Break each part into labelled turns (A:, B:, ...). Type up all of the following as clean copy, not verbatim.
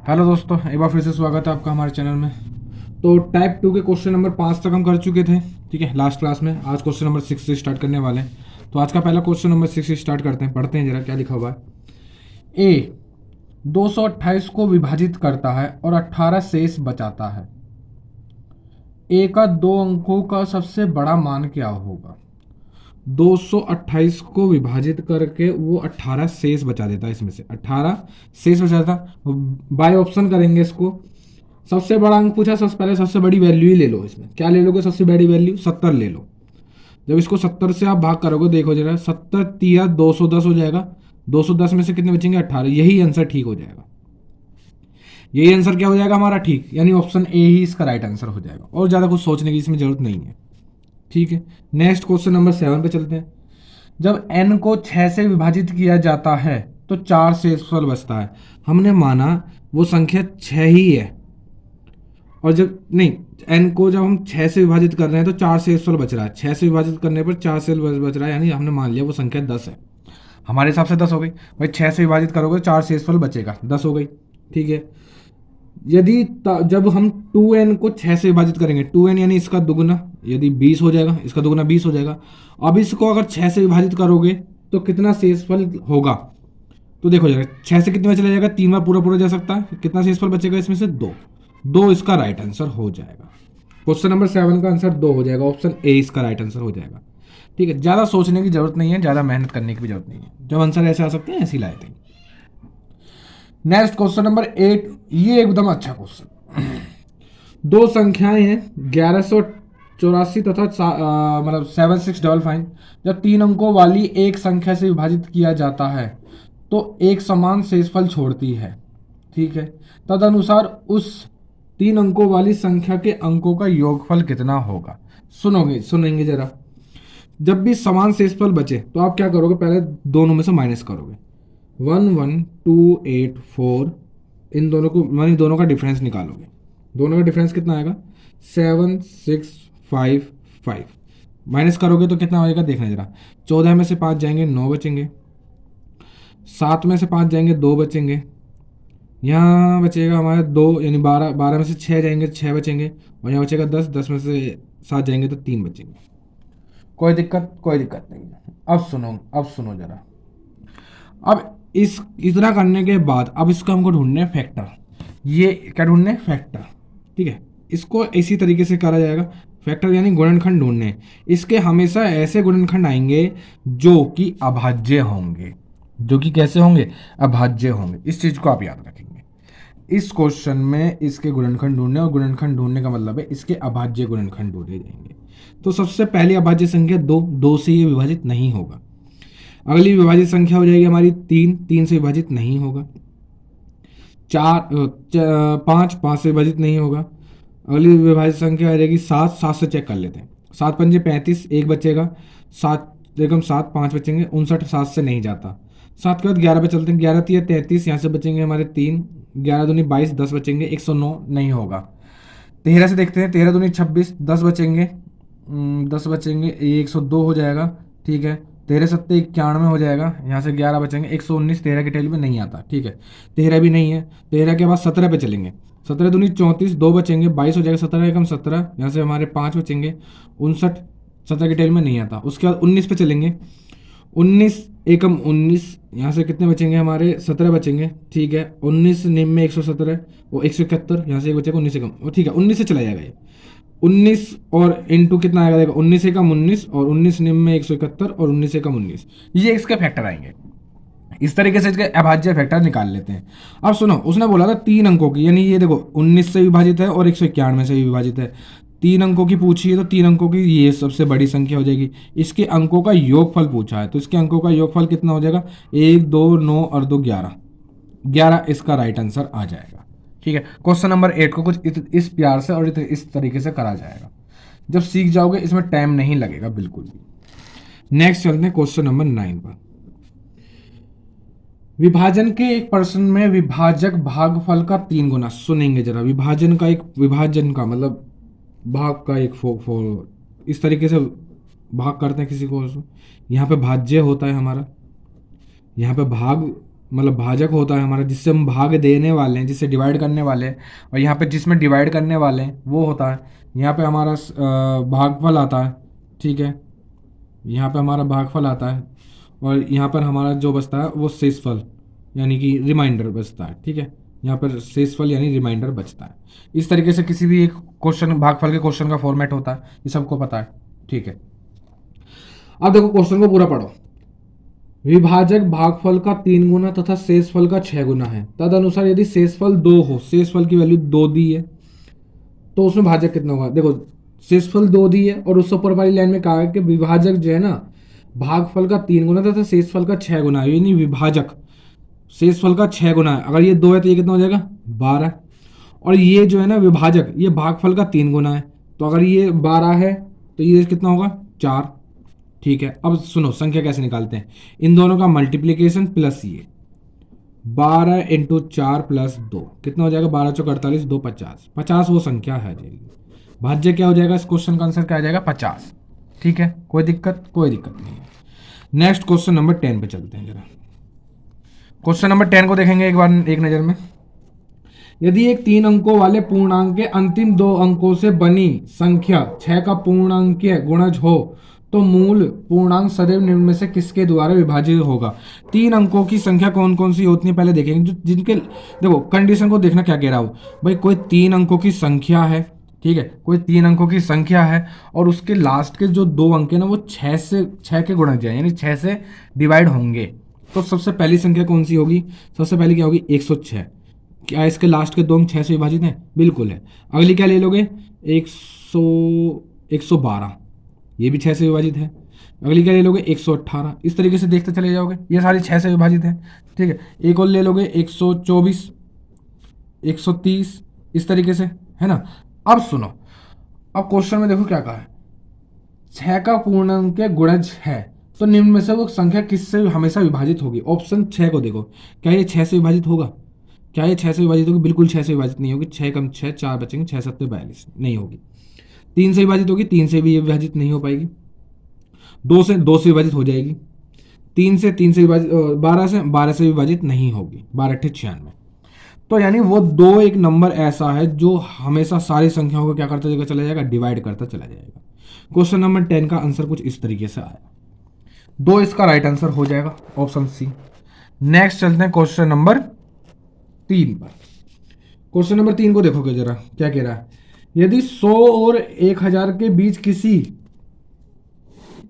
A: Hello दोस्तों, एक बार फिर से स्वागत है आपका हमारे चैनल में। तो टाइप 2 के क्वेश्चन नंबर 5 तक हम कर चुके थे। ठीक है, लास्ट क्लास में। आज क्वेश्चन नंबर 6 से स्टार्ट करने वाले हैं। तो आज का पहला क्वेश्चन नंबर 6 से स्टार्ट करते हैं। पढ़ते हैं जरा क्या लिखा हुआ है। ए 228 को विभाजित करता है और 18 शेष बचाता है। ए का दो अंकों का सबसे बड़ा मान क्या होगा? 228 को विभाजित करके वो 18 शेष बचा देता है। इसमें से 18 शेष बचा देता। बाय ऑप्शन करेंगे इसको। सबसे बड़ा अंक पूछा, सबसे पहले सबसे बड़ी वैल्यू ही ले लो। इसमें क्या ले लोगे? सबसे बड़ी वैल्यू 70 ले लो। जब इसको 70 से आप भाग करोगे, देखो जरा, 70 तिया 210 हो जाएगा। 210 में से कितने बचेंगे? 18। यही आंसर ठीक हो जाएगा। यही आंसर क्या हो जाएगा हमारा? ठीक। यानी ऑप्शन ए ही इसका राइट आंसर हो जाएगा। और ज्यादा कुछ सोचने की इसमें जरूरत नहीं है। ठीक है, नेक्स्ट क्वेश्चन नंबर 7 पे चलते हैं। जब n को 6 से विभाजित किया जाता है तो 4 शेषफल बचता है। हमने माना वो संख्या 6 ही है, और जब नहीं, n को जब हम 6 से विभाजित कर रहे हैं तो 4 शेषफल बच रहा है। 6 से विभाजित करने पर 4 शेष बच रहा है, यानी हमने मान लिया वो संख्या 10 है। हमारे हिसाब से 10 हो गई भाई। 6 से विभाजित करोगे 4 शेषफल बचेगा, 10 हो गई। ठीक है, यदि जब हम 2n को 6 से विभाजित करेंगे, 2n यानी इसका दुगुना, यदि 20 हो जाएगा, इसका दुगुना 20 हो जाएगा। अब इसको अगर 6 से विभाजित करोगे तो कितना शेषफल होगा? तो देखो जरा, 6 से कितने में चला जाएगा? 3 बार पूरा पूरा जा सकता है। कितना शेषफल बचेगा इसमें से? 2। 2 इसका राइट आंसर हो जाएगा। क्वेश्चन नंबर 7 का आंसर 2 हो जाएगा। ऑप्शन ए इसका राइट आंसर हो जाएगा। ठीक है, ज़्यादा सोचने की जरूरत नहीं है, ज़्यादा मेहनत करने की भी जरूरत नहीं है। जब आंसर ऐसे आ सकते हैं, ऐसे ही लाए थे। Next question number 8। ये एकदम अच्छा क्वेश्चन। दो संख्याएं हैं 1184 तथा मतलब 7655। जब 3 अंकों वाली एक संख्या से विभाजित किया जाता है तो एक समान शेषफल छोड़ती है। ठीक है, तदनुसार उस 3 अंकों वाली संख्या के अंकों का योगफल कितना होगा? सुनेंगे जरा। जब भी समान शेषफल बचे तो आप क्या करोगे? पहले दोनों में से माइनस करोगे। 11284, इन दोनों को मानी दोनों का डिफरेंस निकालोगे। दोनों का डिफरेंस कितना आएगा? 7655। माइनस करोगे तो कितना आएगा? देखना जरा। 14 में से 5 जाएंगे, 9 बचेंगे। 7 में से 5 जाएंगे, 2 बचेंगे। यहाँ बचेगा हमारे 2, यानी 12। 12 में से 6 जाएंगे, 6 बचेंगे। और यहाँ बचेगा 10। 10 में से 7 जाएंगे तो 3 बचेंगे। कोई दिक्कत? कोई दिक्कत नहीं है। अब सुनो जरा। अब इस इतना करने के बाद अब इसको हमको ढूंढने हैं फैक्टर। ये क्या ढूंढने हैं? फैक्टर। ठीक है, इसको इसी तरीके से करा जाएगा। फैक्टर यानी गुणनखंड ढूंढने हैं। इसके हमेशा ऐसे गुणनखंड आएंगे जो कि अभाज्य होंगे। जो कि कैसे होंगे? अभाज्य होंगे। इस चीज को आप याद रखेंगे। इस क्वेश्चन में इसके गुणनखंड ढूंढने, और गुणनखंड ढूंढने का मतलब है इसके अभाज्य गुणनखंड ढूंढे जाएंगे। तो सबसे पहली अभाज्य संख्या 2। 2 से ये विभाजित नहीं होगा। अगली विभाजित संख्या हो जाएगी हमारी 3। 3 से विभाजित नहीं होगा। 5। 5 से विभाजित नहीं होगा। अगली विभाजित संख्या आ जाएगी 7। 7 से चेक कर लेते हैं। 7 पंजे 35, एक बचेगा। 7 एकम 7, 5 बचेंगे। 59 7 से नहीं जाता। 7 के बाद 11 पे चलते हैं। 11 तिया 33, यहाँ से बचेंगे हमारे 3। 11 दूनी 22, 10 बचेंगे। 109 नहीं होगा। 13 से देखते हैं। 13 दूनी 26, 10 बचेंगे। 10 बचेंगे, ये 102 हो जाएगा। ठीक है, 13 सत्ते 91 हो जाएगा। यहाँ से 11 बचेंगे। 119 13 के टेल में नहीं आता। ठीक है, 13 भी नहीं है। 13 के बाद 17 पे चलेंगे। 17 दूनी 34, 2 बचेंगे। 22 हो जाएगा। 17 एकम 17, यहाँ से हमारे 5 बचेंगे। 59 17 के टेल में नहीं आता। उसके बाद 19 पे चलेंगे। 19 एकम 19, यहाँ से कितने बचेंगे? हमारे 17 बचेंगे। ठीक है, 19 निम में 117 और 171, यहाँ से एक बचेगा 19 एकम। और ठीक है, 19 से चला जाएगा ये। 19 और इंटू कितना आएगा? देखो, 19 एकम 19 और 19 निम में 171 और 19 एकम 19, ये इसके फैक्टर आएंगे। इस तरीके से इसके अभाज्य फैक्टर निकाल लेते हैं। अब सुनो, उसने बोला था 3 अंकों की, यानी ये देखो 19 से विभाजित है और 191 से भी विभाजित है। 3 अंकों की पूछी है तो 3 अंकों की ये सबसे बड़ी संख्या हो जाएगी। इसके अंकों का योगफल पूछा है तो इसके अंकों का योगफल कितना हो जाएगा? 1 2 9 और 2 11। 11 इसका राइट आंसर आ जाएगा। ठीक है, क्वेश्चन नंबर 8 को कुछ इस प्यार से और इस तरीके से करा जाएगा। जब सीख जाओगे इसमें टाइम नहीं लगेगा बिल्कुल भी। नेक्स्ट चलते हैं क्वेश्चन नंबर 9 पर। विभाजन के एक प्रश्न में विभाजक भागफल का 3 गुना। सुनेंगे जरा। विभाजन का मतलब भाग का एक इस तरीके से भाग करते हैं किसी को। यहाँ पे भाज्य होता है हमारा, यहाँ पे भाग मतलब भाजक होता है हमारा, जिससे हम भाग देने वाले हैं, जिससे डिवाइड करने वाले हैं, और यहाँ पे जिसमें डिवाइड करने वाले हैं वो होता है, यहाँ पे हमारा भागफल आता है। ठीक है, यहाँ पे हमारा भागफल आता है, और यहाँ पर हमारा जो बचता है वो शेषफल यानी कि रिमाइंडर बचता है। ठीक है, यहाँ पर शेषफल यानी रिमाइंडर बचता है। इस तरीके से किसी भी एक क्वेश्चन, भागफल के क्वेश्चन का फॉर्मेट होता है, ये सबको पता है। ठीक है, अब देखो क्वेश्चन को पूरा पढ़ो। विभाजक भागफल का 3 गुना तथा शेषफल का 6 गुना है। तद अनुसार यदि शेषफल 2 हो, शेषफल की वैल्यू 2 दी है, तो उसमें भाजक कितना होगा? देखो शेषफल 2 दी है और उससे ऊपर वाली लाइन में कहा है कि विभाजक जो है ना, भागफल का 3 गुना तथा शेषफल का 6 गुना है, यानी विभाजक शेषफल का 6 गुना है। अगर ये 2 है तो ये कितना हो जाएगा? 12। और ये जो है ना विभाजक, ये भागफल का 3 गुना है, तो अगर ये 12 है तो ये कितना होगा? 4। ठीक है, अब सुनो संख्या कैसे निकालते हैं। इन दोनों का मल्टीप्लीकेशन प्लस ये 12 इंटू 4 प्लस 2 कितना हो जाएगा? 12 चौक 48, 2 50। 50 वो संख्या है जाएगी। भाज्य क्या हो जाएगा? इस क्वेश्चन का आंसर क्या आ जाएगा? 50। ठीक है, कोई दिक्कत? कोई दिक्कत नहीं है। नेक्स्ट क्वेश्चन नंबर 10 पे चलते हैं जरा। क्वेश्चन नंबर 10 को देखेंगे एक बार एक नजर में। यदि एक 3 अंकों वाले पूर्णांक के अंतिम 2 अंकों से बनी संख्या 6 का पूर्णांकीय गुणज हो, तो मूल पूर्णांक सदैव निम्न में से किसके द्वारा विभाजित होगा? 3 अंकों की संख्या कौन कौन सी होती है पहले देखेंगे। जो जिनके, देखो कंडीशन को देखना क्या कह रहा हो भाई। कोई 3 अंकों की संख्या है, ठीक है, कोई 3 अंकों की संख्या है, और उसके लास्ट के जो 2 अंक है ना वो 6 के गुणज है, यानी 6 से डिवाइड होंगे। तो सबसे पहली संख्या कौन सी होगी? सबसे पहली क्या होगी? 106। क्या इसके लास्ट के 2 अंक 6 से विभाजित हैं? बिल्कुल है। अगली क्या ले लोगे? 112, ये भी 6 से विभाजित है। अगली क्या ले लोगे? 118। इस तरीके से देखते चले जाओगे, ये सारी 6 से विभाजित है। ठीक है, एक और ले लोगे 124, 130, इस तरीके से, है ना। अब सुनो, अब क्वेश्चन में देखो क्या कहा है। 6 का पूर्णांक गुणज है, तो निम्न में से वो संख्या किससे हमेशा विभाजित होगी? ऑप्शन 6 को देखो, क्या ये 6 से विभाजित होगा? क्या ये 6 से विभाजित होगी? बिल्कुल 6 से विभाजित नहीं होगी। 6 कम 6 4 बचेंगे, 6 7 42, नहीं होगी। 3 से विभाजित होगी? 3 से भी ये विभाजित नहीं हो पाएगी। 2 से विभाजित हो जाएगी। 3 से विभाजित, 12 से विभाजित नहीं होगी। 12 अट्ठे 96। तो यानी वो 2 एक नंबर ऐसा है जो हमेशा सारी संख्याओं को क्या करता चला जाएगा? डिवाइड करता चला जाएगा। क्वेश्चन नंबर 10 का आंसर कुछ इस तरीके से आया। 2 इसका राइट आंसर हो जाएगा, ऑप्शन सी। नेक्स्ट चलते हैं क्वेश्चन नंबर 3 पर। क्वेश्चन नंबर 3 को देखोगे जरा क्या कह रहा है। यदि 100 और 1000 के बीच किसी,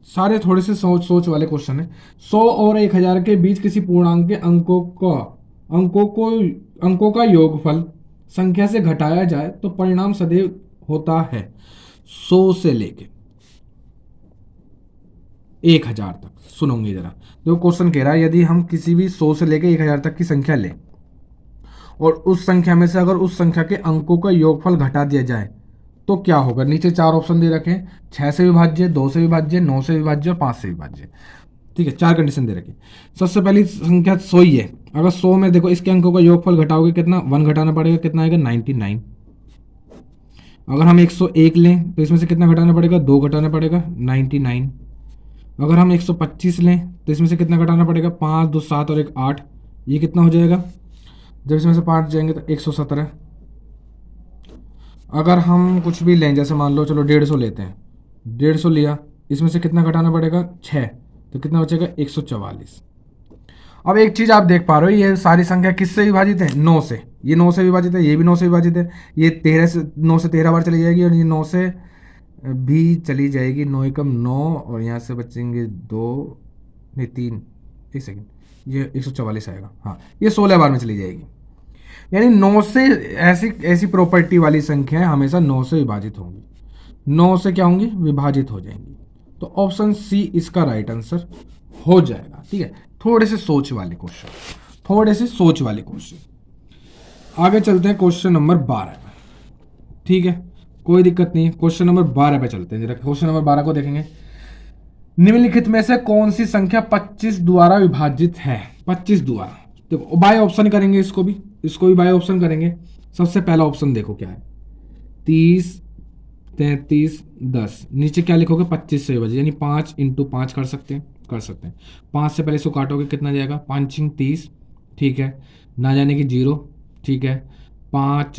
A: सारे थोड़े से सोच वाले क्वेश्चन है। 100 और 1000 के बीच किसी पूर्णांक के अंकों का योगफल संख्या से घटाया जाए तो परिणाम सदैव होता है 100 से लेके 1000 तक। सुनोगे जरा, देखो क्वेश्चन कह रहा है यदि हम किसी भी 100 से लेके 1000 तक की संख्या लें और उस संख्या में से अगर उस संख्या के अंकों का योगफल घटा दिया जाए तो क्या होगा। नीचे 4 ऑप्शन दे रखे हैं, 6 से विभाज्य, 2 से विभाज्य, 9 से विभाज्य और 5 से विभाज्य। ठीक है, 4 कंडीशन दे रखी। सबसे पहली संख्या 100 ही है। अगर 100 में देखो इसके अंकों का योगफल घटाओगे कितना? 1 घटाना पड़ेगा, कितना आएगा? 99। अगर हम 101 लें तो इसमें से कितना घटाना पड़ेगा? 2 घटाना पड़ेगा, 99। अगर हम 125 लें तो इसमें से कितना घटाना पड़ेगा? 5 2 7 और 1 8। ये कितना हो जाएगा? जब इसमें से 5 जाएंगे तो 117। अगर हम कुछ भी लें, जैसे मान लो चलो 150 लेते हैं, 150 लिया, इसमें से कितना घटाना पड़ेगा? 6, तो कितना बचेगा? 144। अब एक चीज आप देख पा रहे हो, ये सारी संख्या किससे विभाजित है? 9 से। ये 9 से विभाजित है, ये भी 9 से विभाजित है, ये 13 से 9 से 13 बार चली जाएगी, और ये 9 से भी चली जाएगी। 9 एकम 9, और यहाँ से बचेंगे 2 नहीं 3, एक सेकेंड, ये 144 आएगा। हाँ, ये 16 बार में चली जाएगी। यानी 9 से ऐसी प्रॉपर्टी वाली संख्याएं हमेशा 9 से विभाजित होंगी। 9 से क्या होंगी? विभाजित हो जाएंगी। तो ऑप्शन सी इसका राइट आंसर हो जाएगा। ठीक है, थोड़े से सोच वाले क्वेश्चन, थोड़े से सोच वाले क्वेश्चन। आगे चलते हैं क्वेश्चन नंबर 12 पे। ठीक है, कोई दिक्कत नहीं। क्वेश्चन नंबर 12 पे चलते हैं जरा। क्वेश्चन नंबर 12 को देखेंगे। निम्नलिखित में से कौन सी संख्या 25 द्वारा विभाजित है? 25 द्वारा, देखो बाय ऑप्शन करेंगे, इसको भी बाय ऑप्शन करेंगे। सबसे पहला ऑप्शन देखो क्या है, 30 33 10। नीचे क्या लिखोगे? 25 से विभाजित, यानी 5 इंटू 5 कर सकते हैं। 5 से पहले इसको काटोगे, कितना जाएगा? 5 6 30, ठीक है, ना जाने की 0, ठीक है। 5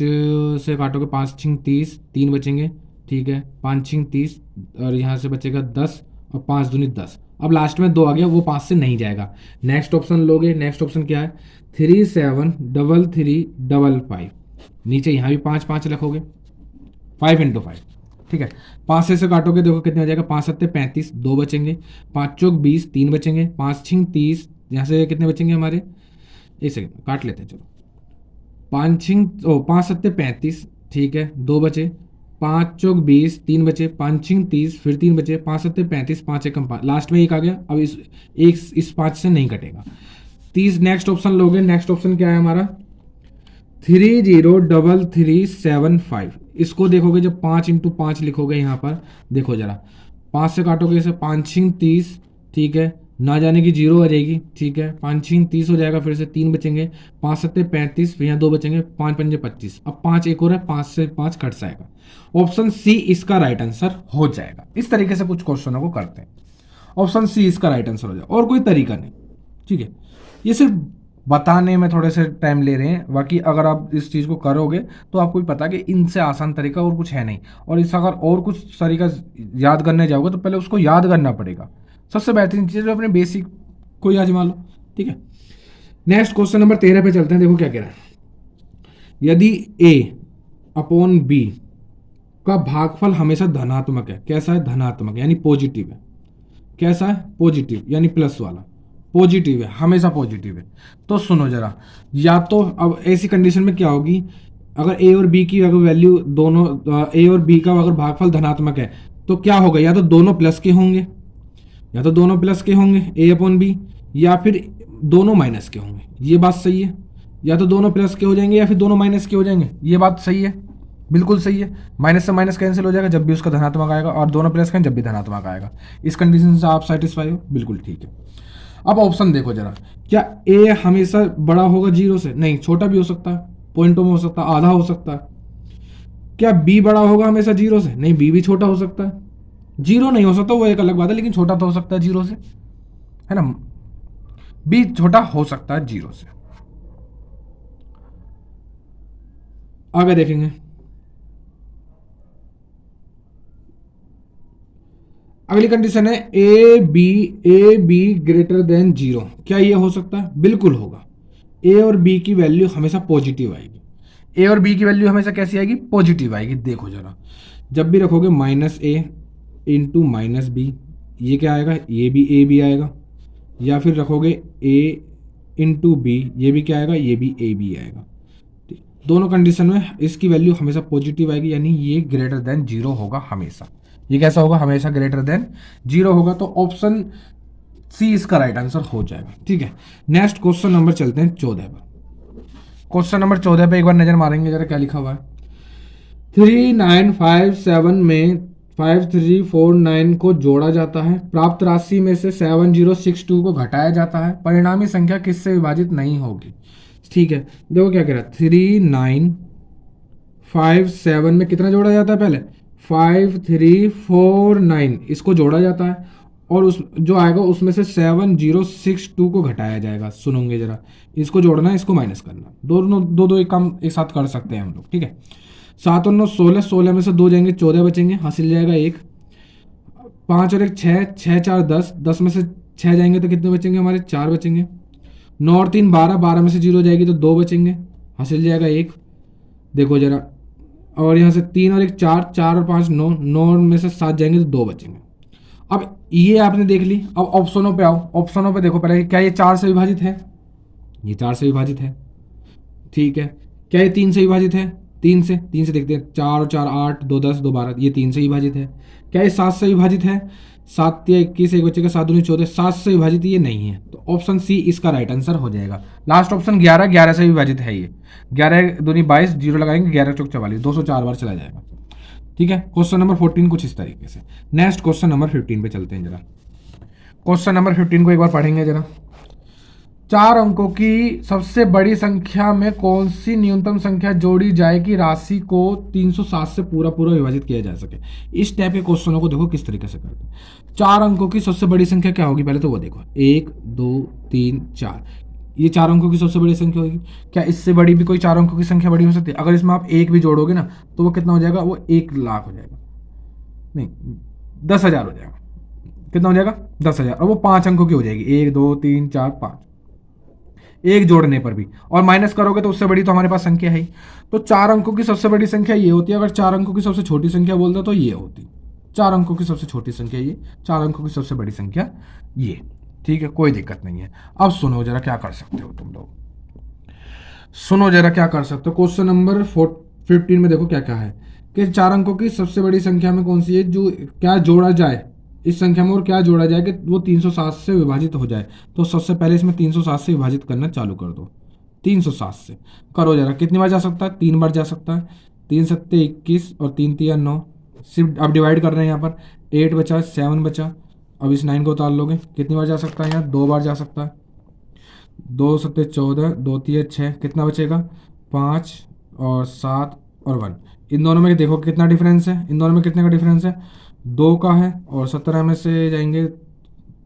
A: से काटोगे, 5 छिंग 30, 3 बचेंगे, ठीक है। 5 छिंग 30 और यहाँ से बचेगा 10 और 5 दूनी 10। अब लास्ट में 2 आ गया, वो 5 से नहीं जाएगा। नेक्स्ट ऑप्शन लोगे, नेक्स्ट ऑप्शन क्या है, 373355। नीचे यहाँ भी 5 5 रखोगे, 5 × 5, ठीक है। 5 से काटोगे, देखो कितने हो जाएगा, 5 सत्ते 35, 2 बचेंगे। 5 चौक 20, 3 बचेंगे। 5 छिंग 30, यहाँ से कितने बचेंगे हमारे, एक सेकंड काट लेते हैं, चलो। 5 सत्ते 35, ठीक है, 2 बचे। 5 चौक 20, 3 बचे। 5 छिंग 30, फिर 3 बचे। 5 सत्ते 35, 5 एकम 5, लास्ट में 1 आ गया। अब इस 5 से नहीं कटेगा। 30 नेक्स्ट ऑप्शन लोगे, नेक्स्ट ऑप्शन क्या है हमारा, 303375। इसको देखोगे जब 5 × 5 लिखोगे यहाँ पर, देखो जरा, 5 से काटोगे इसे, 5 छिंग 30, ठीक है, ना जाने की 0 आ जाएगी, ठीक है। 5 छिंग 30 हो जाएगा, फिर से 3 बचेंगे। 5 सत्ते 35, फिर यहाँ 2 बचेंगे। 5 पंजे 25, अब 5 एक और है, 5 से 5 कट जाएगा। ऑप्शन सी इसका राइट आंसर हो जाएगा। इस तरीके से कुछ क्वेश्चनों को करते हैं, ऑप्शन सी इसका राइट आंसर हो जाएगा, और कोई तरीका नहीं, ठीक है। ये सिर्फ बताने में थोड़े से टाइम ले रहे हैं, बाकी अगर आप इस चीज़ को करोगे तो आपको भी पता कि इनसे आसान तरीका और कुछ है नहीं। और इस अगर और कुछ तरीका याद करने जाओगे तो पहले उसको याद करना पड़ेगा। सबसे बेहतरीन चीज़ है अपने बेसिक को ही आजमा लो, ठीक है। नेक्स्ट क्वेश्चन नंबर 13 पे चलते हैं। देखो क्या कह रहा है, यदि A/B का भागफल हमेशा धनात्मक है। कैसा है, धनात्मक यानी पॉजिटिव है। कैसा है, पॉजिटिव यानी प्लस वाला, पॉजिटिव है, हमेशा पॉजिटिव है। तो सुनो जरा, या तो अब ऐसी कंडीशन में क्या होगी, अगर ए और बी की अगर वैल्यू दोनों, ए और बी का अगर भागफल धनात्मक है तो क्या होगा, या तो दोनों प्लस के होंगे, या तो दोनों प्लस के होंगे A/B, या फिर दोनों माइनस के होंगे। ये बात सही है, या तो दोनों प्लस के हो जाएंगे या फिर दोनों माइनस के हो जाएंगे। ये बात सही है, बिल्कुल सही है। माइनस से माइनस कैंसिल हो जाएगा जब भी उसका धनात्मक आएगा, और दोनों प्लस का जब भी धनात्मक आएगा। इस कंडीशन से आप सेटिस्फाई हो, बिल्कुल ठीक है। अब ऑप्शन देखो जरा, क्या ए हमेशा बड़ा होगा 0 से? नहीं, छोटा भी हो सकता है, पॉइंटों में हो सकता है, आधा हो सकता है। क्या बी बड़ा होगा हमेशा 0 से? नहीं, बी भी छोटा हो सकता है। 0 नहीं हो सकता, वो एक अलग बात है, लेकिन छोटा तो हो सकता है 0 से, है ना। बी छोटा हो सकता है 0 से। आगे देखेंगे, अगली कंडीशन है ए बी ग्रेटर देन 0। क्या ये हो सकता है? बिल्कुल होगा। ए और बी की वैल्यू हमेशा पॉजिटिव आएगी। ए और बी की वैल्यू हमेशा कैसी आएगी? पॉजिटिव आएगी। देखो जरा, जब भी रखोगे -A × -B, ये क्या आएगा? ये भी ए बी आएगा। या फिर रखोगे A × B, ये भी क्या आएगा? ये भी ए बी आएगा। दोनों कंडीशन में इसकी वैल्यू हमेशा पॉजिटिव आएगी, यानी ये ग्रेटर देन 0 होगा हमेशा। ये कैसा होगा? हमेशा ग्रेटर देन 0 होगा। तो ऑप्शन सी इसका राइट आंसर हो जाएगा, ठीक है। नेक्स्ट क्वेश्चन नंबर चलते हैं 14 पर। क्वेश्चन नंबर 14 पे एक बार नजर मारेंगे जरा, क्या लिखा हुआ है। 3957 में 5349 को जोड़ा जाता है, प्राप्त राशि में से 7062 को घटाया जाता है, परिणामी संख्या किससे विभाजित नहीं होगी? ठीक है, देखो क्या कह रहा है। 3957 में कितना जोड़ा जाता है? पहले 5349 इसको जोड़ा जाता है, और उस जो आएगा उसमें से 7062 को घटाया जाएगा। सुनोगे जरा, इसको जोड़ना है, इसको माइनस करना, दोनों दो एक काम एक साथ कर सकते हैं हम लोग, ठीक है। 7 और 9 16, 16 में से 2 जाएंगे, 14 बचेंगे, हासिल जाएगा 1। 5 और 1 6, 6 4 10, 10 में से 6 जाएंगे तो कितने बचेंगे हमारे? 4 बचेंगे। 9 और 3 12, 12 में से 0 जाएगी तो 2 बचेंगे, हासिल जाएगा 1। देखो जरा, और यहाँ से 3 और 1 4, 4 और 5 9, 9 में से 7 जाएंगे तो 2 बचेंगे। अब ये आपने देख ली। अब ऑप्शनों पे आओ। ऑप्शनों पे देखो पहले, क्या ये 4 से विभाजित है? ये 4 से विभाजित है, ठीक है। क्या ये 3 से विभाजित है? 3 से देखते हैं। 4 और 4 8, 2 10, 2 12, ये 3 से विभाजित है। क्या ये 7 से विभाजित है? 7 या 21, एक बच्चे का 7 दूनी 14, 7 से विभाजित ये नहीं है। तो ऑप्शन सी इसका राइट आंसर हो जाएगा। लास्ट ऑप्शन 11, 11 से विभाजित है ये। 11 दूनी 22, 0 लगाएंगे, 11 चौक 44, 204 बार चला जाएगा, ठीक है। क्वेश्चन नंबर 14 कुछ इस तरीके से। नेक्स्ट क्वेश्चन नंबर 15 पे चलते हैं जरा। क्वेश्चन नंबर 15 को एक बार पढ़ेंगे जरा। 4 अंकों की सबसे बड़ी संख्या में कौन सी न्यूनतम संख्या जोड़ी जाए कि राशि को 307 से पूरा विभाजित किया जा सके? इस टाइप के क्वेश्चनों को देखो किस तरीके से करते हैं। 4 अंकों की सबसे बड़ी संख्या क्या होगी? पहले तो वो देखो, 1 2 3 4। ये 4 अंकों की सबसे बड़ी संख्या होगी। क्या इससे बड़ी भी कोई 4 अंकों की संख्या बड़ी हो सकती है? अगर इसमें आप 1 भी जोड़ोगे ना तो वो कितना हो जाएगा, वो 1,00,000 हो जाएगा, नहीं 10,000 हो जाएगा। कितना हो जाएगा? 10,000। और वो 5 अंकों की हो जाएगी, 1 2 3 4 5, एक जोड़ने पर भी। और माइनस करोगे तो उससे बड़ी तो हमारे पास संख्या है ही। तो 4 अंकों की सबसे बड़ी संख्या ये होती है। अगर 4 अंकों की सबसे छोटी संख्या बोलते तो ये होती। 4 अंकों की सबसे छोटी संख्या ये, 4 अंकों की सबसे बड़ी संख्या ये। ठीक है, कोई दिक्कत नहीं है। अब सुनो जरा क्या कर सकते हो तुम लोग, सुनो जरा क्या कर सकते हो। क्वेश्चन नंबर 15 में देखो क्या क्या है कि 4 अंकों की सबसे बड़ी संख्या में कौन सी है, जो क्या जोड़ा जाए इस संख्या में, और क्या जोड़ा जाए कि वो 307 से विभाजित हो जाए। तो सबसे पहले इसमें 307 से विभाजित करना चालू कर दो। 307 से करो जरा, कितनी बार जा सकता है? 3 बार जा सकता है। 3 सत्ते 21 और 3 तिया 9। सिर्फ अब डिवाइड कर रहे हैं यहाँ पर, 8 बचा, 7 बचा। अब इस 9 को उतार लोगे, कितनी बार जा सकता है? यहाँ 2 बार जा सकता है। 2 सत्ते 14, 2 तिया 6, कितना बचेगा? 5 और 7 और 1। इन दोनों में देखो कितना डिफरेंस है, इन दोनों में कितने का डिफरेंस है? 2 का है। और 17 में से जाएंगे,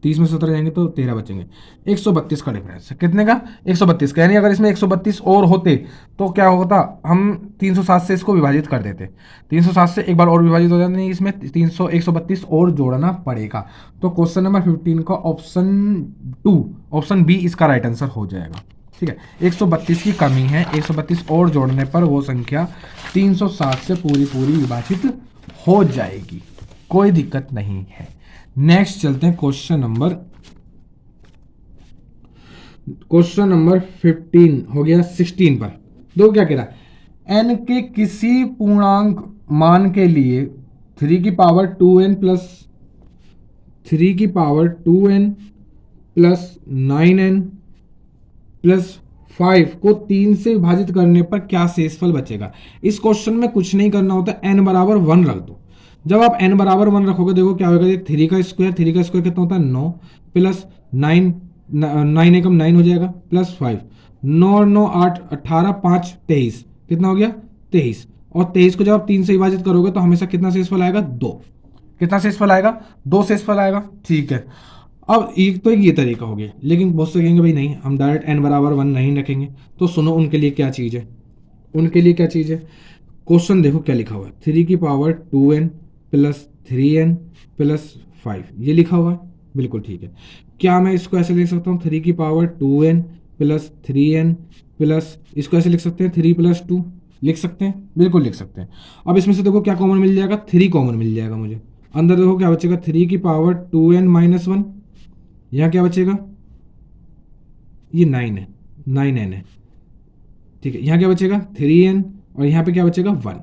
A: 30 में से 17 जाएंगे तो 13 बचेंगे। 132 का डिफरेंस है। कितने का? 132 का। यानी अगर इसमें 132 और होते तो क्या होता, हम 307 से इसको विभाजित कर देते। 307 से एक बार और विभाजित हो जाता, नहीं इसमें 132 और जोड़ना पड़ेगा। तो क्वेश्चन नंबर 15 का ऑप्शन बी इसका राइट आंसर हो जाएगा। ठीक है, 132 की कमी है, 132 और जोड़ने पर वो संख्या 307 से पूरी पूरी विभाजित हो जाएगी, कोई दिक्कत नहीं है। नेक्स्ट चलते हैं क्वेश्चन नंबर 15 हो गया 16 पर। दो क्या कह रहा है, n के किसी पूर्णांक मान के लिए 3 की power 2n plus 9n plus 5 को 3 से विभाजित करने पर क्या शेषफल बचेगा। इस क्वेश्चन में कुछ नहीं करना होता, n बराबर 1 रख दो। जब आप n बराबर 1 रखोगे, देखो क्या होगा, 3 का स्क्वायर कितना होता है? 9 प्लस 9, 9 एकम 9 हो जाएगा, प्लस 5, 9 और 9 8, 18, 5 23, कितना हो गया? 23। और 23 को जब आप 3 से विभाजित करोगे तो हमेशा कितना शेषफल आएगा? 2। कितना शेषफल आएगा? 2 शेषफल आएगा। ठीक है, अब एक तो ये तरीका हो गया, लेकिन बहुत से कहेंगे भाई नहीं, हम डायरेक्ट n बराबर 1 नहीं रखेंगे। तो सुनो उनके लिए क्या चीज़ है, उनके लिए क्या चीज़ है। क्वेश्चन देखो क्या लिखा हुआ है, 3 की power 2n plus 3n plus 5, ये लिखा हुआ है, बिल्कुल ठीक है। क्या मैं इसको ऐसे लिख सकता हूँ, 3 की power 2n plus 3n plus, इसको ऐसे लिख सकते हैं 3 प्लस 2, लिख सकते हैं, बिल्कुल लिख सकते हैं। अब इसमें से देखो क्या कॉमन मिल जाएगा, 3 कॉमन मिल जाएगा मुझे। अंदर देखो क्या बचेगा, 3 की पावर 2n माइनस 1, यहाँ क्या बचेगा, ये 9 है, 9n है। ठीक है, यहाँ क्या बचेगा 3n, और यहाँ पे क्या बचेगा 1,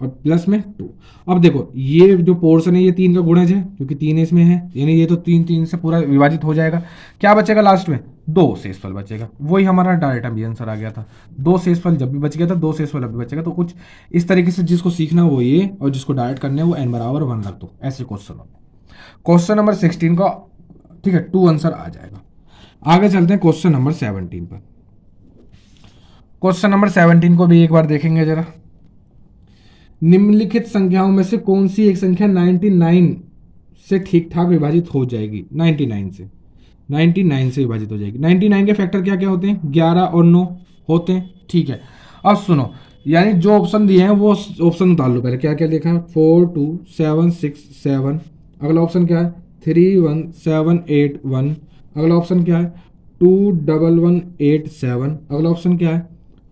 A: और प्लस में 2। अब देखो ये जो पोर्शन है ये 3 का गुणज है, क्योंकि 3 इसमें है, यानी ये तो 3 से पूरा विभाजित हो जाएगा। क्या बचेगा लास्ट में? 2 शेषफल बचेगा। वही हमारा डायरेक्ट अभी आंसर आ गया था। 2 शेषफल जब भी बच गया था, 2 शेषफल अभी बचेगा। तो कुछ इस तरीके से जिसको सीखना वो ये, और जिसको डायरेक्ट करना है वो n बराबर 1 रख दो। ऐसे क्वेश्चन हो। क्वेश्चन नंबर 16 का ठीक है 2 आंसर आ जाएगा। आगे चलते हैं क्वेश्चन नंबर 17 पर। क्वेश्चन नंबर 17 को भी एक बार देखेंगे जरा। निम्नलिखित संख्याओं में से कौन सी एक संख्या 99 से ठीक ठाक विभाजित हो जाएगी? 99 से विभाजित हो जाएगी। 99 के फैक्टर क्या क्या होते हैं? 11 और 9 होते हैं। ठीक है, अब सुनो, यानी जो ऑप्शन दिए हैं वो ऑप्शन उतार लो पहले। क्या क्या लिखा है? 4 2 7 6 7। अगला ऑप्शन क्या है? 3 1 7 8 1। अगला ऑप्शन क्या है? 2 1 1 8 7। अगला ऑप्शन क्या है?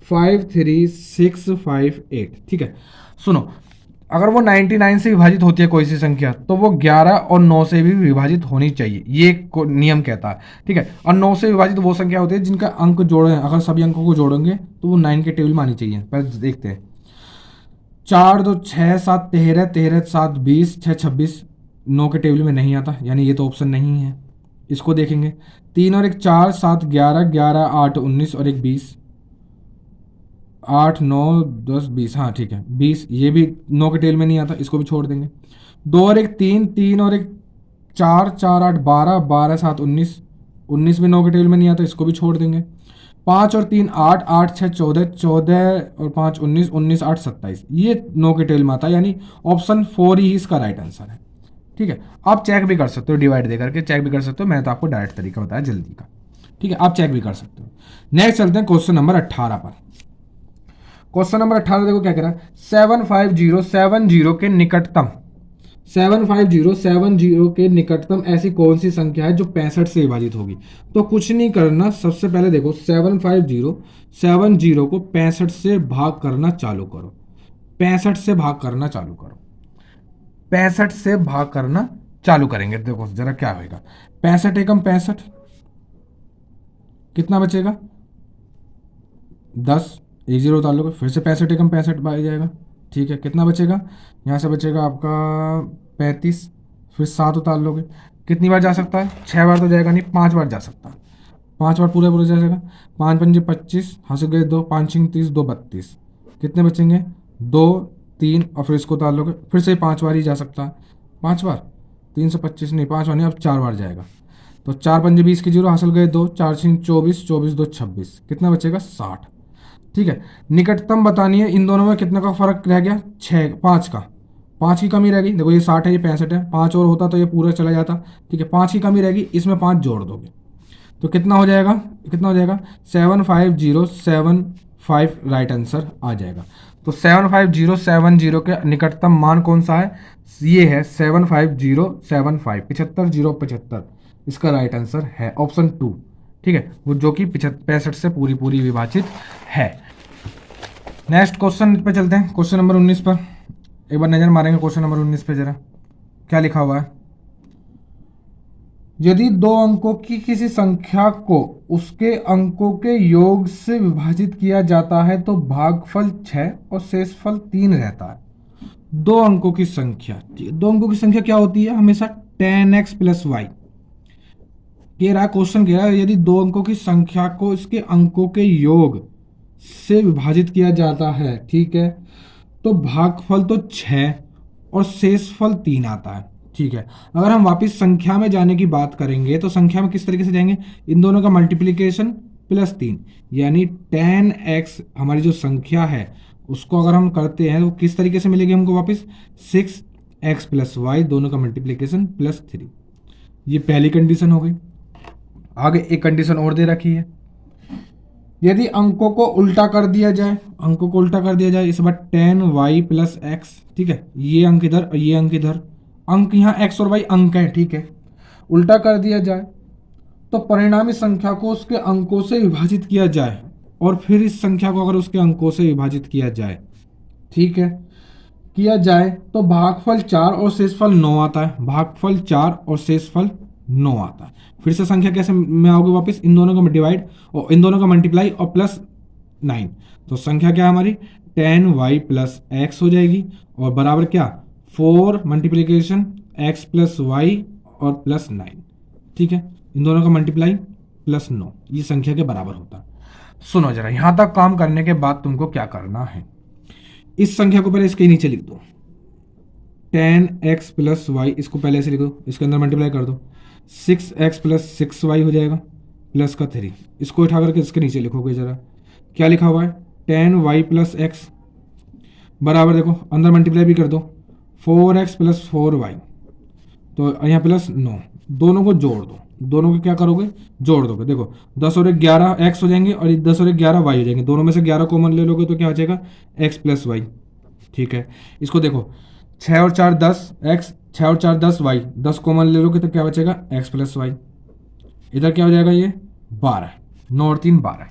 A: 5 3 6 5 8। ठीक है, सुनो, अगर वो 99 से विभाजित होती है कोई सी संख्या, तो वो 11 और 9 से भी विभाजित होनी चाहिए, ये नियम कहता है। ठीक है, और 9 से विभाजित वो संख्या होती है जिनका अंक जोड़े, अगर सभी अंकों को जोड़ेंगे तो वो 9 के टेबल में आनी चाहिए। पहले देखते हैं। 4 2 6 7 13, 13 7 20, 6 26, 9 के टेबल में नहीं आता, यानी ये तो ऑप्शन नहीं है। इसको देखेंगे, 3 और 1 4 7 11, 11 8 19 और 1 20, 8 9 10 20। हाँ ठीक है 20, ये भी 9 के टेल में नहीं आता, इसको भी छोड़ देंगे। 2 और 1 3, 3 और 1 4, 4 8 12, 12 7 19, 19 भी 9 के टेल में नहीं आता, इसको भी छोड़ देंगे। 5 और 3 8, 8 6 14, 14 और 5 19, 19 8 27, ये 9 के टेल में आता है, यानी ऑप्शन 4 ही इसका राइट आंसर है। ठीक है, आप चेक भी कर सकते हो, डिवाइड दे करके चेक भी कर सकते हो, मैं तो आपको डायरेक्ट तरीका बताया जल्दी का। ठीक है, आप चेक भी कर सकते हो। नेक्स्ट चलते हैं क्वेश्चन नंबर 18 पर। क्वेश्चन नंबर 18 देखो क्या कह रहा है, 75070 के निकटतम 75070 के निकटतम ऐसी कौन सी संख्या है जो 65 से विभाजित होगी। तो कुछ नहीं करना, सबसे पहले देखो 75070 को 65 से भाग करना चालू करो, 65 से भाग करना चालू करो, 65 से भाग करना चालू करेंगे। देखो जरा क्या होगा, 65 एकम 65, कितना बचेगा 10, एक जीरो उतार लोगे, फिर से 65 एकम 65 बाई जाएगा। ठीक है, कितना बचेगा, यहाँ से बचेगा आपका 35, फिर 7 उतार लोगे, कितनी बार जा सकता है, 6 बार तो जाएगा नहीं, 5 बार जा सकता है, 5 बार पूरा पूरा जा जाएगा। 5 पंजे 25, हासिल गए 2, 5 छिंग 30, 2 32, कितने बचेंगे 2 3, और फिर इसको उतार लोगे, फिर से 5 बार ही जा सकता है, 5 बार, 325 नहीं, 5 बार नहीं, अब 4 बार जाएगा। तो 4 पंजे 20 की जीरो, हासिल गए 2, 4 छिंग 24, 24 2 26, कितना बचेगा 60। ठीक है, निकटतम बतानी है, इन दोनों में कितने का फर्क रह गया, 5 का, 5 की कमी रह गई। देखो ये 60 है, ये 65 है, 5 और होता तो ये पूरा चला जाता। ठीक है, 5 की कमी रहेगी, इसमें 5 जोड़ दोगे तो कितना हो जाएगा, कितना हो जाएगा 75075 राइट आंसर आ जाएगा। तो 75070 के निकटतम मान कौन सा है, ये है 75075, 75 इसका राइट आंसर है ऑप्शन 2। ठीक है, वो जो कि 65 से पूरी पूरी विभाजित है। नेक्स्ट क्वेश्चन पे चलते हैं, क्वेश्चन नंबर 19 पर एक बार नजर मारेंगे। क्वेश्चन नंबर 19 पे जरा क्या लिखा हुआ है, यदि 2 अंकों की किसी संख्या को उसके अंकों के योग से विभाजित किया जाता है तो भागफल 6 और शेषफल 3 रहता है। 2 अंकों की संख्या, 2 अंकों की संख्या क्या होती है, हमेशा 10x + y कह रहा है। क्वेश्चन कह रहा है यदि 2 अंकों की संख्या को इसके अंकों के योग से विभाजित किया जाता है, ठीक है, तो भागफल तो 6 और शेषफल 3 आता है। ठीक है, अगर हम वापस संख्या में जाने की बात करेंगे तो संख्या में किस तरीके से जाएंगे, इन दोनों का मल्टीप्लिकेशन +3, यानी 10x हमारी जो संख्या है उसको अगर हम करते हैं तो किस तरीके से मिलेगी हमको वापस, 6x + y दोनों का मल्टीप्लिकेशन +3। ये पहली कंडीशन हो गई। आगे एक कंडीशन और दे रखी है, यदि अंकों को उल्टा कर दिया जाए, अंकों को उल्टा कर दिया जाए, इस बार 10y + x, ठीक है, ये अंक इधर और ये अंक इधर, अंक यहाँ x और y अंक है, ठीक है, उल्टा कर दिया जाए तो परिणामी संख्या को उसके अंकों से विभाजित किया जाए और फिर इस संख्या को अगर उसके अंकों से विभाजित किया जाए, ठीक है, किया जाए तो भागफल 4 और शेषफल 9 आता है। भागफल 4 और शेषफल 9 आता है। फिर से संख्या कैसे में आओगे वापस, इन दोनों का डिवाइड और इन दोनों का मल्टीप्लाई और +9, तो संख्या क्या है हमारी 10y + x हो जाएगी और बराबर क्या 4 मल्टीप्लीकेशन x + y और +9। ठीक है, इन दोनों का मल्टीप्लाई +9, ये संख्या के बराबर होता है। सुनो जरा, यहां तक काम करने के बाद तुमको क्या करना है, इस संख्या को पहले इसके नीचे लिख दो, 10x + y, इसको पहले ऐसे लिखो, इसके अंदर मल्टीप्लाई कर दो, 6x + 6y हो जाएगा प्लस का 3, इसको उठा करके इसके नीचे लिखोगे जरा, क्या लिखा हुआ है 10y + x बराबर, देखो अंदर मल्टीप्लाई भी कर दो, 4x + 4y, तो यहाँ +9, दोनों को जोड़ दो, दोनों को क्या करोगे जोड़ दोगे। देखो 10 और 1 11 x हो जाएंगे और 10 और 1 11 y हो जाएंगे, दोनों में से 11 कॉमन ले लोगे तो क्या हो जाएगा x + y। ठीक है, इसको देखो 6 और 4 10 x, 6 और 4 10 y, 10 कॉमन ले लोगे तो क्या बचेगा x + y। इधर क्या हो जाएगा ये 12, 9 और 3 12।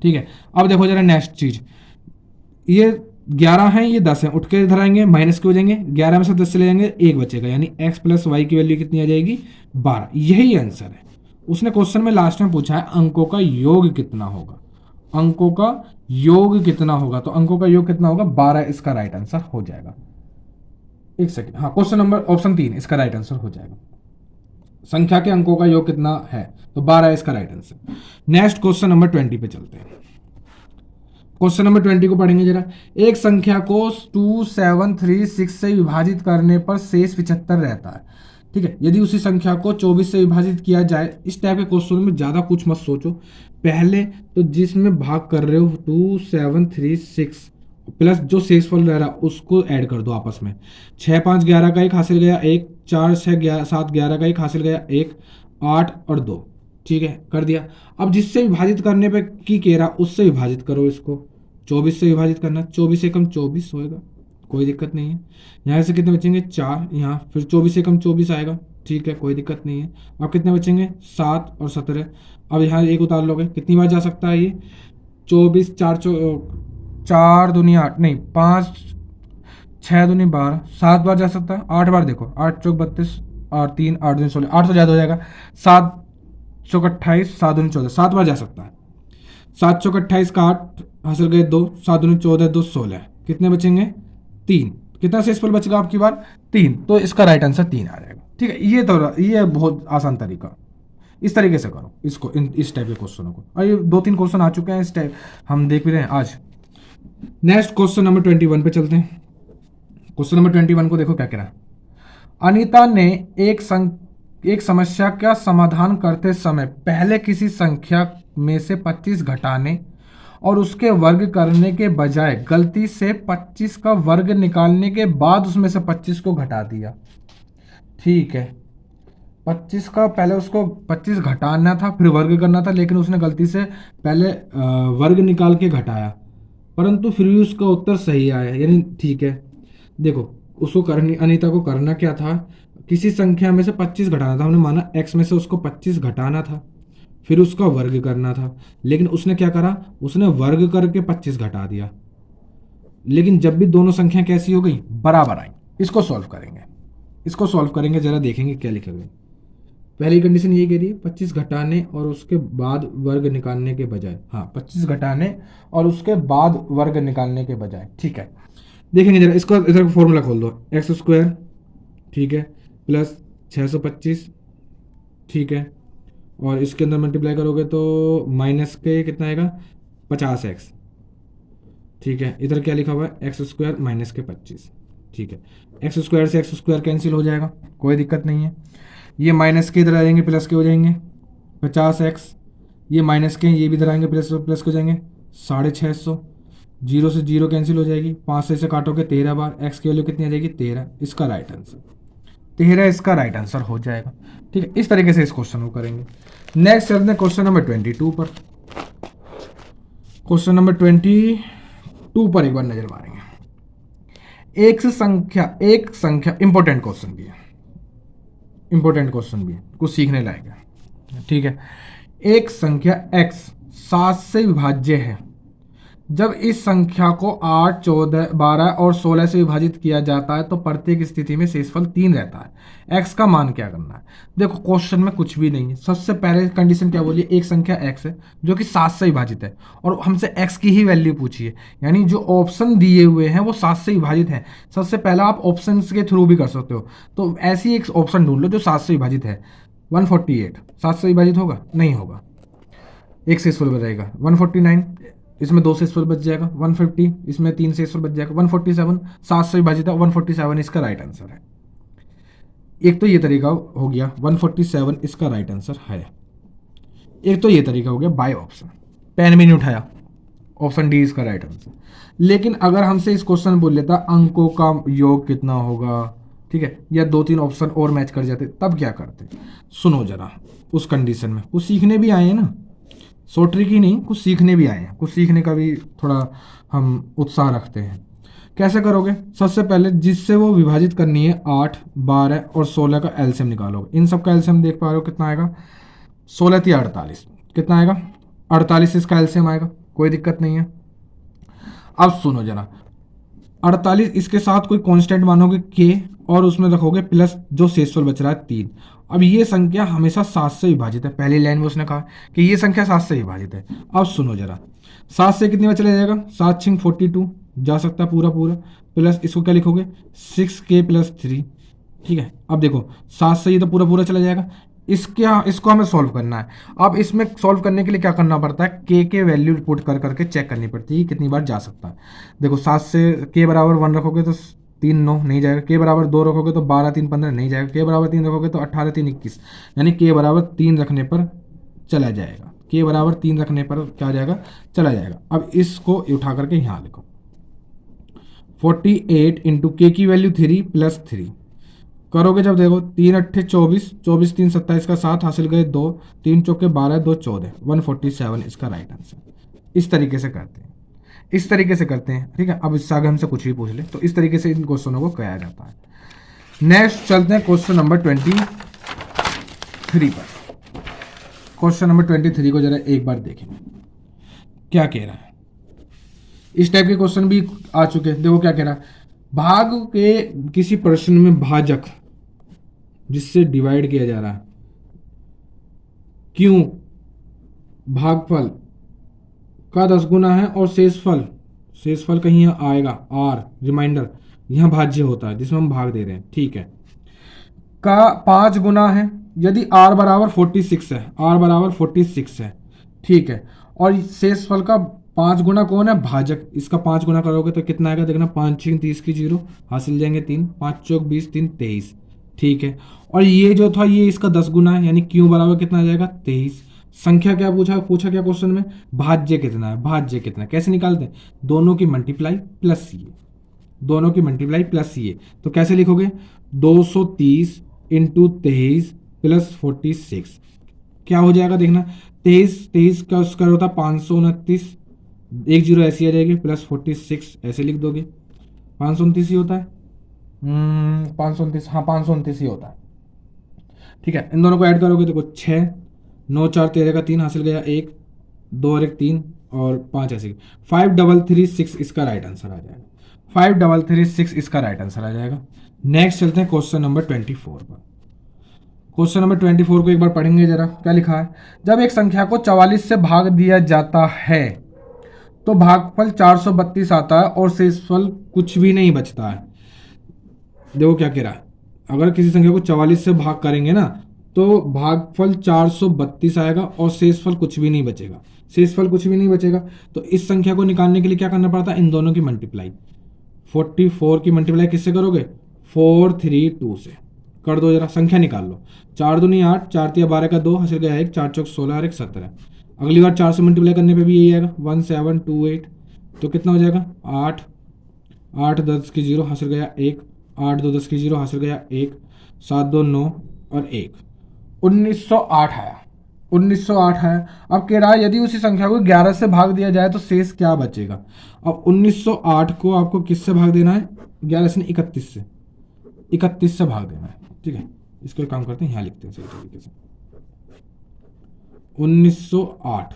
A: ठीक है, अब देखो जरा नेक्स्ट चीज, ये 11 है ये 10 है, उठ के इधर आएंगे माइनस के हो जाएंगे, 11 में से 10 चले जाएंगे 1 बचेगा, यानी x + y की वैल्यू कितनी आ जाएगी 12। यही आंसर है। उसने क्वेश्चन में लास्ट में पूछा है अंकों का योग कितना होगा, अंकों का योग कितना होगा, तो अंकों का योग कितना होगा 12, इसका राइट आंसर हो जाएगा। एक सेकेंड, हाँ क्वेश्चन नंबर ऑप्शन 3 इसका राइट आंसर हो जाएगा। संख्या के अंकों का योग कितना है, तो 12 इसका right answer. Next question number 20 पे चलते हैं। क्वेश्चन नंबर 20 को पढ़ेंगे जरा, एक संख्या को 2736 से विभाजित करने पर शेष 75 रहता है। ठीक है, यदि उसी संख्या को 24 से विभाजित किया जाए, इस टाइप के क्वेश्चन में ज़्यादा कुछ मत सोचो, पहले तो जिसमें भाग कर रहे हो 2736 प्लस जो शेषफल रह रहा उसको ऐड कर दो आपस में, 6 5 11 का 1 हासिल गया 1, 4 6 7 11 का 1 हासिल गया 1, 8 और 2, ठीक है, कर दिया। अब जिससे विभाजित करने पे की कह रहा उससे विभाजित करो इसको। 24 से विभाजित करना, 24 एकम 24 होएगा, कोई दिक्कत नहीं है। यहाँ से कितने बचेंगे 4, यहाँ फिर 24 एकम 24 आएगा, ठीक है, कोई दिक्कत नहीं है। अब कितने बचेंगे 7 और 17। अब यहाँ एक उतार लोगे, कितनी बार जा सकता है ये 24, 4 दूनी 8, नहीं 5, 6 दूनी 12, 7 बार जा सकता है, 8 बार। देखो 8 चौक 32 और 3 8 दूनी 16, 8 तो ज़्यादा हो जाएगा। 7 चौक 28, 7 दूनी 14, 7 बार जा सकता है। 7 चौक 28 का 8 हासिल गए 2, 7 दूनी 14, 2 16, कितने बचेंगे 3। कितना शेषफल बचेगा आपकी बार 3, तो इसका राइट आंसर 3 आ जाएगा। ठीक है, ये बहुत आसान तरीका, इस तरीके से करो इसको, इस टाइप के क्वेश्चनों को। और ये 2-3 क्वेश्चन आ चुके हैं इस टाइप, हम देख भी रहे हैं आज। नेक्स्ट क्वेश्चन नंबर 21 पे चलते हैं। क्वेश्चन नंबर 21 को देखो क्या कह रहा है। अनीता ने एक समस्या का समाधान करते समय पहले किसी संख्या में से 25 घटाने और उसके वर्ग करने के बजाय गलती से 25 का वर्ग निकालने के बाद उसमें से 25 को घटा दिया। ठीक है, 25 का पहले उसको 25 घटाना था फिर वर्ग करना था, लेकिन उसने गलती से पहले वर्ग निकाल के घटाया, परंतु फिर भी उसका उत्तर सही आया, यानी ठीक है। देखो उसको करनी, अनीता को करना क्या था, किसी संख्या में से 25 घटाना था, हमने माना x में से उसको 25 घटाना था, फिर उसका वर्ग करना था, लेकिन उसने क्या करा, उसने वर्ग करके 25 घटा दिया। लेकिन जब भी दोनों संख्या कैसी हो गई, बराबर आई। इसको सॉल्व करेंगे, जरा देखेंगे क्या लिखेंगे। पहली कंडीशन ये कह रही है 25 घटाने और उसके बाद वर्ग निकालने के बजाय, हाँ 25 घटाने और उसके बाद वर्ग निकालने के बजाय। ठीक है, देखेंगे जरा इसको, इधर फॉर्मूला खोल दो, एक्स स्क्वायर, ठीक है, प्लस 625, ठीक है, और इसके अंदर मल्टीप्लाई करोगे तो माइनस के कितना आएगा 50x, ठीक है। इधर क्या लिखा हुआ है एक्स स्क्वायर माइनस के 25, ठीक है। एक्स स्क्वायर से एक्स स्क्वायर कैंसिल हो जाएगा, कोई दिक्कत नहीं है। ये माइनस के इधर आ जाएंगे, प्लस के हो जाएंगे 50x, ये माइनस के ये भी इधर आएंगे, प्लस प्लस के हो जाएंगे 650। जीरो से जीरो कैंसिल हो जाएगी, 5 से इसे काटोगे 13 बार, एक्स की वैल्यू कितनी आ जाएगी 13, इसका राइट आंसर 13 इसका राइट आंसर हो जाएगा। ठीक है, इस तरीके से इस क्वेश्चन को करेंगे। नेक्स्ट चलते हैं क्वेश्चन नंबर 22 पर। क्वेश्चन नंबर 22 पर एक बार नजर मारेंगे। एक संख्या इंपॉर्टेंट क्वेश्चन भी है, कुछ सीखने लायक है। ठीक है, एक संख्या x 7 से विभाज्य है जब इस संख्या को 8, 14, 12 और 16 से विभाजित किया जाता है तो प्रत्येक स्थिति में शेषफल 3 रहता है। x का मान क्या करना है। देखो क्वेश्चन में कुछ भी नहीं है, सबसे पहले कंडीशन क्या बोली, एक संख्या x है जो कि 7 से विभाजित है और हमसे x की ही वैल्यू पूछी है, यानी जो ऑप्शन दिए हुए हैं वो 7 से विभाजित है। सबसे पहला आप ऑप्शन के थ्रू भी कर सकते हो, तो ऐसी एक ऑप्शन ढूंढ लो जो 7 से विभाजित है। 148 7 से विभाजित होगा, नहीं होगा, एक शेषफल बचेगा 149, इसमें 2 शेषफल बच जाएगा 150, इसमें 3 शेषफल बच जाएगा 147, 7 से विभाजित है 147 इसका राइट आंसर है। एक तो ये तरीका हो गया, 147 इसका राइट आंसर है। एक तो ये तरीका हो गया बाय ऑप्शन, पेन भी नहीं उठाया, ऑप्शन डी इसका राइट आंसर। लेकिन अगर हमसे इस क्वेश्चन बोल लेता अंकों का योग कितना होगा, ठीक है, या 2-3 ऑप्शन और मैच कर जाते, तब क्या करते। सुनो जरा, उस कंडीशन में कुछ सीखने भी आए हैं ना, सो ट्रिकी नहीं, कुछ सीखने भी आए हैं, कुछ सीखने का भी थोड़ा हम उत्साह रखते हैं। कैसे करोगे, सबसे पहले जिससे वो विभाजित करनी है 8, 12 और 16 का एलसीएम निकालोगे। इन सब का एलसीएम देख पा रहे हो कितना आएगा, 16 × 48 कितना आएगा 48 इसका एलसीएम आएगा, कोई दिक्कत नहीं है। अब सुनो जरा, 48 इसके साथ कोई कांस्टेंट मानोगे के और उसमें रखोगे प्लस जो शेषफल बच रहा है 3। अब ये संख्या हमेशा 7 से विभाजित है, पहली लाइन में उसने कहा कि ये संख्या 7 से विभाजित है। अब सुनो जरा, 7 से कितनी बार चला जाएगा, 7 × 42 जा सकता है पूरा प्लस इसको क्या लिखोगे 6k + 3, ठीक है। अब देखो 7 से ये तो पूरा चला जाएगा, इसको हमें सॉल्व करना है। अब इसमें सॉल्व करने के लिए क्या करना पड़ता है, के वैल्यू पुट करके चेक करनी पड़ती है कितनी बार जा सकता है। देखो 7 से k बराबर 1 रखोगे तो 3 9 नहीं जाएगा, के बराबर 2 रखोगे तो 12 3 15 नहीं जाएगा, के बराबर 3 रखोगे तो 18 3 21, यानी के बराबर 3 रखने पर चला जाएगा, के बराबर 3 रखने पर क्या जाएगा, चला जाएगा। अब इसको उठा करके यहाँ लिखो, 48 × के की वैल्यू 3 + 3 करोगे जब देखो 3 × 8 = 24, 24 3 27 का 7 हासिल गए 2, 3 चौके 12 2 14, 147 इसका राइट आंसर। इस तरीके से करते हैं, इस तरीके से करते हैं, ठीक है। अब इससे आगे हमसे कुछ भी पूछ ले तो इस तरीके से इन क्वेश्चनों को किया जाता है। नेक्स्ट चलते हैं क्वेश्चन नंबर 23 पर। क्वेश्चन नंबर 23 को जरा एक बार देखेंगे क्या कह रहा है। इस टाइप के क्वेश्चन भी आ चुके हैं। देखो क्या कह रहा है, भाग के किसी प्रश्न में भाजक जिससे डिवाइड किया जा रहा है क्यों भागफल का 10 गुना है और शेषफल कहीं यहाँ आएगा आर रिमाइंडर यहाँ भाज्य होता है जिसमें हम भाग दे रहे हैं, ठीक है, का 5 गुना है यदि r बराबर 46 है, r बराबर 46 है, ठीक है, और शेषफल का 5 गुना कौन है, भाजक। इसका 5 गुना करोगे तो कितना आएगा, देखना 5 6 30 की 0 हासिल जाएंगे 3, 5 चौक 20 3 23, ठीक है। और ये जो था ये इसका 10 गुना है, यानी क्यों बराबर कितना आ जाएगा 23। संख्या क्या पूछा क्या क्वेश्चन में, भाज्य कितना है, भाज्य कितना है, कैसे निकालते हैं, दोनों की मल्टीप्लाई प्लस ये, दोनों की मल्टीप्लाई प्लस ये, तो कैसे लिखोगे 230 × 23 + 46 क्या हो जाएगा, देखना 23 का स्क्वायर होता है 529, एक जीरो ऐसी आ जाएगी, प्लस 46 ऐसे लिख दोगे, 529 ही होता है, 529, हाँ 529 ही होता है, ठीक है। इन दोनों को ऐड करोगे तो 6 9 4 13 का 3 हासिल गया 1 2 और 1 3 और 5 ऐसे 5336 इसका राइट आंसर आ जाएगा, 5336 इसका राइट आंसर आ जाएगा। नेक्स्ट चलते हैं क्वेश्चन नंबर 24 पर। क्वेश्चन नंबर 24 को एक बार पढ़ेंगे जरा, क्या लिखा है, जब एक संख्या को 44 से भाग दिया जाता है तो भागफल 432 आता है और शेषफल कुछ भी नहीं बचता है। देखो क्या कह रहा है, अगर किसी संख्या को 44 से भाग करेंगे ना तो भागफल 432 आएगा और शेषफल कुछ भी नहीं बचेगा, शेषफल कुछ भी नहीं बचेगा। तो इस संख्या को निकालने के लिए क्या करना पड़ता है, इन दोनों की मल्टीप्लाई, 44 की मल्टीप्लाई किससे करोगे, 432 से कर दो, जरा संख्या निकाल लो, 4 दूनी 8, 4 तिया 12 का 2 हासिल गया 1, 4 चौक 16 और 1 17। अगली बार 4 से मल्टीप्लाई करने पे भी यही आएगा 1728, तो कितना हो जाएगा 8 8 10 की 0 हासिल गया 1, 8 2 10 की 0 हासिल गया 1, 7 2 9 और 1, 1908 आया, 1908 है। अब कह रहा है यदि उसी संख्या को 11 से भाग दिया जाए तो शेष क्या बचेगा। अब 1908 को आपको किससे भाग देना है, 11 से 31 से, 31 से भाग देना है, ठीक है। इसको काम करते हैं, यहाँ लिखते हैं सही तरीके से, 1908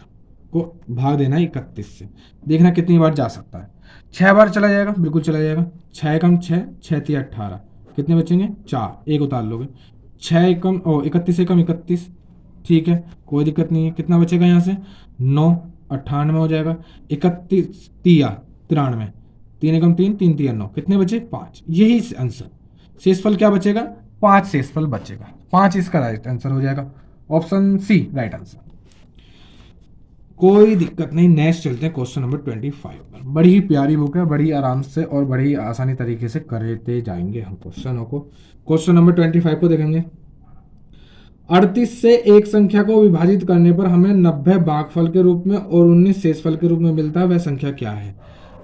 A: को भाग देना है 31 से, देखना कितनी बार जा सकता है, 6 बार चला जाएगा, बिल्कुल चला जाएगा, 6 कम 6 6 तिया 18, कितने बचेंगे 4, एक उतार लोगे, 6 कम 31 कम 31, ठीक है, कोई दिक्कत नहीं है, कितना बचेगा यहाँ से 9 98 हो जाएगा, 31 तिया 93, 3 कम 3 3 तिया 9, कितने बचे 5, यही आंसर, शेषफल क्या बचेगा 5 शेषफल बचेगा, 5 इसका राइट आंसर हो जाएगा, ऑप्शन सी राइट आंसर, कोई दिक्कत नहीं। नेक्स्ट चलते हैं क्वेश्चन नंबर 25 पर। बड़ी ही प्यारी बुक है, बड़ी आराम से और बड़ी आसानी तरीके से करते जाएंगे हम क्वेश्चनों को। क्वेश्चन नंबर 25 को देखेंगे, 38 से एक संख्या को विभाजित करने पर हमें 90 भागफल के रूप में और 19 शेषफल के रूप में मिलता है, वह संख्या क्या है।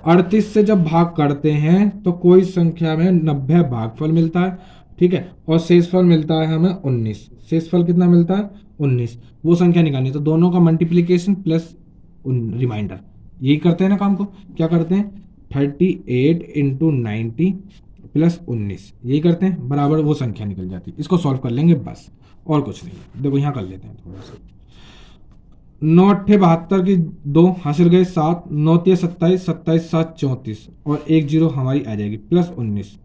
A: 38 से जब भाग करते हैं तो कोई संख्या में 90 भागफल मिलता है, ठीक है, और शेषफल मिलता है हमें 19, शेषफल कितना मिलता है 19, वो संख्या निकालनी, तो दोनों का मल्टीप्लीकेशन प्लस रिमाइंडर, यही करते हैं ना काम को, क्या करते हैं 38 × 90 + 19, यही करते हैं, बराबर वो संख्या निकल जाती है। इसको सॉल्व कर लेंगे बस, और कुछ नहीं। देखो यहाँ कर लेते हैं थोड़ा सा, 9 8 72 की 2 हासिल गए 7, 9 3 27, 27 7 34 और 1 0 हमारी आ जाएगी प्लस 19,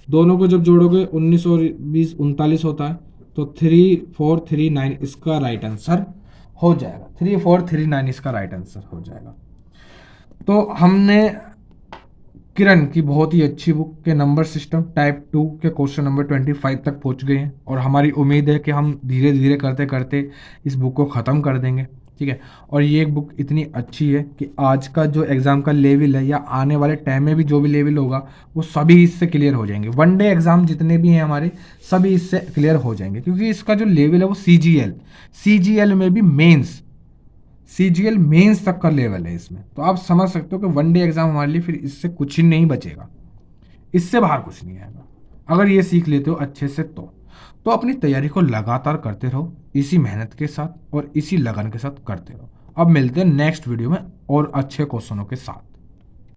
A: दोनों को जब जोड़ोगे 19 और 20 39 होता है, तो 3439 इसका राइट आंसर हो जाएगा, 3439 इसका राइट आंसर हो जाएगा। तो हमने किरण की बहुत ही अच्छी बुक के नंबर सिस्टम टाइप 2 के क्वेश्चन नंबर 25 तक पहुंच गए हैं और हमारी उम्मीद है कि हम धीरे धीरे करते करते इस बुक को ख़त्म कर देंगे, ठीक है। और ये एक बुक इतनी अच्छी है कि आज का जो एग्ज़ाम का लेवल है या आने वाले टाइम में भी जो भी लेवल होगा वो सभी इससे क्लियर हो जाएंगे, वनडे एग्ज़ाम जितने भी हैं हमारे सभी इससे क्लियर हो जाएंगे, क्योंकि इसका जो लेवल है वो CGL में भी मेंस, CGL मेंस तक का लेवल है इसमें। तो आप समझ सकते हो कि वनडे एग्ज़ाम हमारे लिए फिर इससे कुछ ही नहीं बचेगा, इससे बाहर कुछ नहीं आएगा, अगर ये सीख लेते हो अच्छे से तो अपनी तैयारी को लगातार करते रहो, इसी मेहनत के साथ और इसी लगन के साथ करते रहो। अब मिलते हैं नेक्स्ट वीडियो में और अच्छे क्वेश्चनों के साथ।